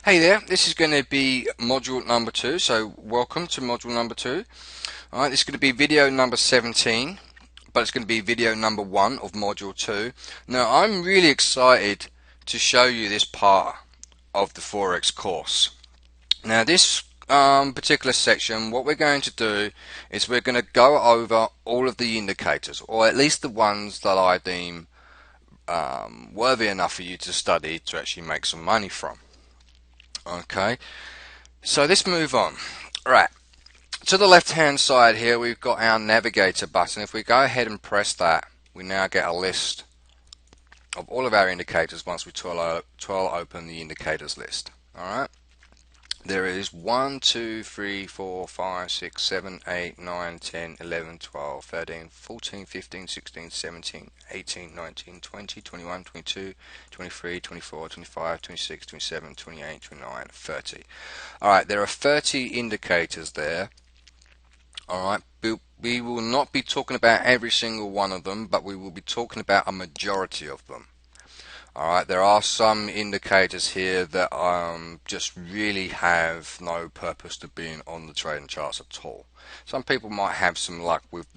Hey there, this is going to be module number 2, so welcome to module number 2. Alright, this is going to be video number 17, but it's going to be video number 1 of module 2. Now, I'm really excited to show you this part of the Forex course. Now, this particular section, what we're going to do is we're going to go over all of the indicators, or at least the ones that I deem worthy enough for you to study to actually make some money from. Okay, so let's move on. Right, to the left hand side here we've got our navigator button. If we go ahead and press that, we now get a list of all of our indicators once we twirl open the indicators list. Alright, there is 1, 2, 3, 4, 5, 6, 7, 8, 9, 10, 11, 12, 13, 14, 15, 16, 17, 18, 19, 20, 21, 22, 23, 24, 25, 26, 27, 28, 29, 30. Alright, there are 30 indicators there. Alright, we will not be talking about every single one of them, but we will be talking about a majority of them. Alright, there are some indicators here that just really have no purpose to being on the trading charts at all. Some people might have some luck with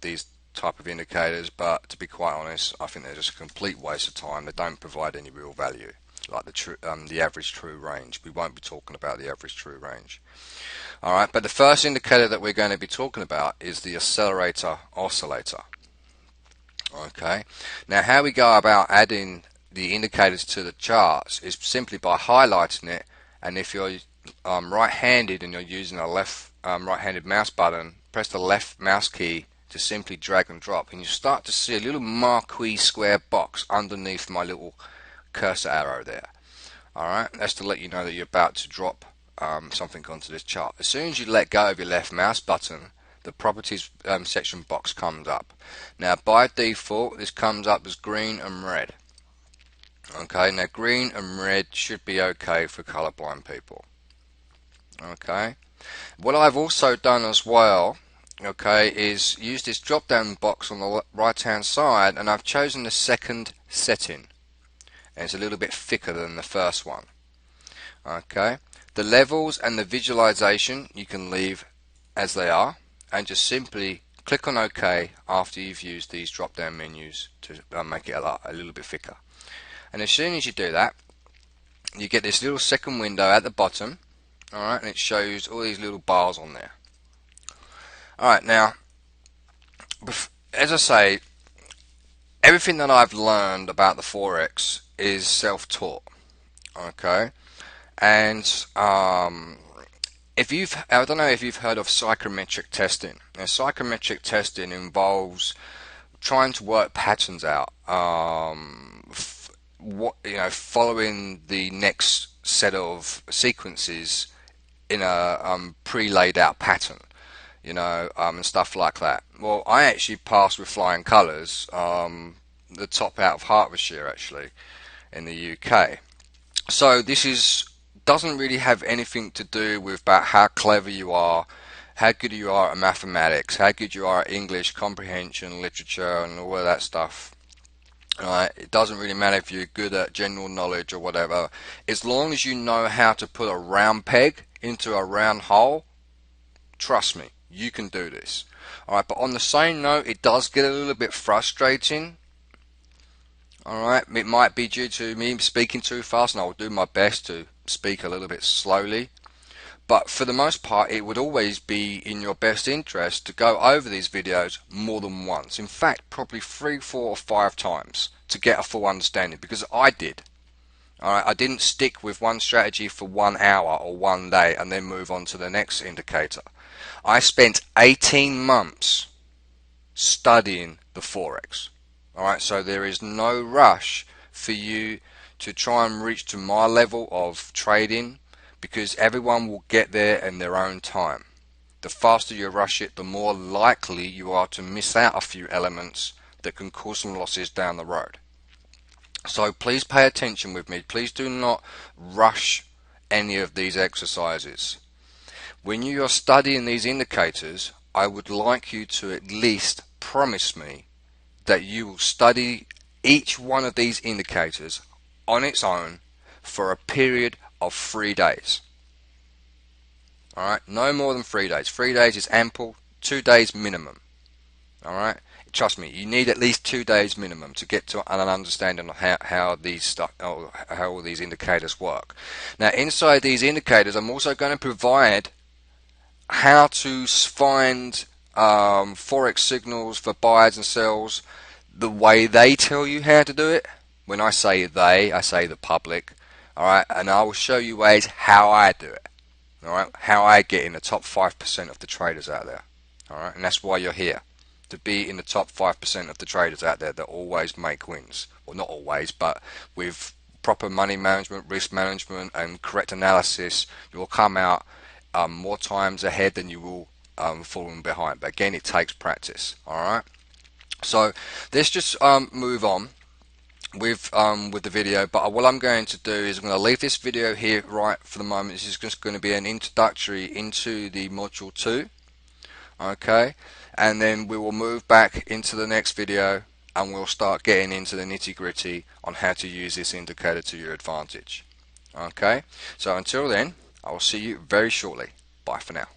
these type of indicators, but to be quite honest, I think they're just a complete waste of time. They don't provide any real value, like the average true range. We won't be talking about the average true range. Alright, but the first indicator that we're going to be talking about is the accelerator oscillator. Okay, now how we go about adding the indicators to the charts is simply by highlighting it, and if you're right-handed and you're using a left right-handed mouse button, press the left mouse key to simply drag and drop, and you start to see a little marquee square box underneath my little cursor arrow there. Alright, that's to let you know that you're about to drop something onto this chart. As soon as you let go of your left mouse button, the properties section box comes up. Now by default this comes up as green and red. Okay, now green and red should be okay for colorblind people. Okay, what I've also done as well, okay, is use this drop down box on the right hand side, and I've chosen the second setting, and it's a little bit thicker than the first one. Okay, the levels and the visualization you can leave as they are, and just simply click on OK after you've used these drop down menus to make it a little bit thicker. And as soon as you do that, you get this little second window at the bottom, alright, and it shows all these little bars on there. Alright, now, as I say, everything that I've learned about the Forex is self-taught, okay, and I don't know if you've heard of psychometric testing. Now, psychometric testing involves trying to work patterns out, following the next set of sequences in a pre-laid out pattern, and stuff like that. Well, I actually passed with flying colours, the top out of Hertfordshire actually, in the UK. So this doesn't really have anything to do with about how clever you are, how good you are at mathematics, how good you are at English comprehension, literature, and all of that stuff. Right, it doesn't really matter if you're good at general knowledge or whatever. As long as you know how to put a round peg into a round hole, trust me, you can do this. Alright, but on the same note, it does get a little bit frustrating. Alright, it might be due to me speaking too fast, and I'll do my best to speak a little bit slowly. But for the most part, it would always be in your best interest to go over these videos more than once. In fact, probably 3, 4, or 5 times to get a full understanding, because I did. Alright, I didn't stick with one strategy for 1 hour or 1 day and then move on to the next indicator. I spent 18 months studying the Forex. Alright, so there is no rush for you to try and reach to my level of trading, because everyone will get there in their own time. The faster you rush it, the more likely you are to miss out a few elements that can cause some losses down the road. So please pay attention with me. Please do not rush any of these exercises. When you are studying these indicators, I would like you to at least promise me that you will study each one of these indicators on its own for a period of 3 days. Alright, no more than 3 days. 3 days is ample, 2 days minimum. Alright, trust me, you need at least 2 days minimum to get to an understanding of how all these indicators work. Now, inside these indicators, I'm also going to provide how to find forex signals for buyers and sells the way they tell you how to do it. When I say they, I say the public. Alright, and I will show you ways how I do it. Alright, how I get in the top 5% of the traders out there. Alright, and that's why you're here, to be in the top 5% of the traders out there that always make wins. Well, not always, but with proper money management, risk management, and correct analysis, you will come out more times ahead than you will falling behind. But again, it takes practice. Alright, so let's just move on with the video. But what I'm going to do is I'm going to leave this video here right for the moment. This is just going to be an introductory into the module 2. Okay, and then we will move back into the next video and we'll start getting into the nitty-gritty on how to use this indicator to your advantage. Okay, so until then, I will see you very shortly. Bye for now.